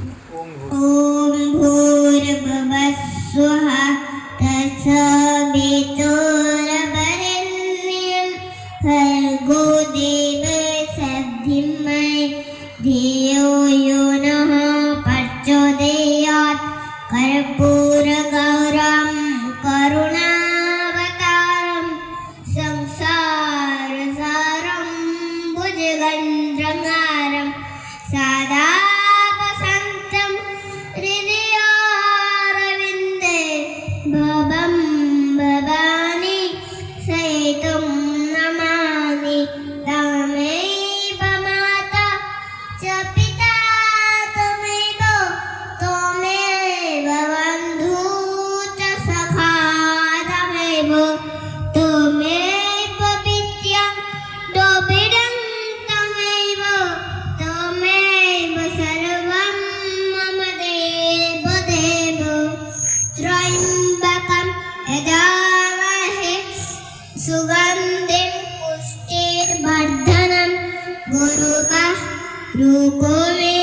ॐ भूर्भुवः स्वः तत्सवितुर्वरेण्यं भर्गो देवस्य धीमहि धियो यो नः प्रचोदयात् कर्पूरगौरं करुणावतारं संसारसारं भुजगेन्द्रहारं सदा वसन्तं हृदयारविन्दे भवं भवानी सहितं नमामि तमेव माता च पिता त्वमेव बन्धु च सखा त्वमेव विद्या द्रविडं त्वमेव सर्वं मम देव त्र्यम्बकं यजामहे सुगन्धिं पुष्टिवर्धनं गुरुः रुकोमे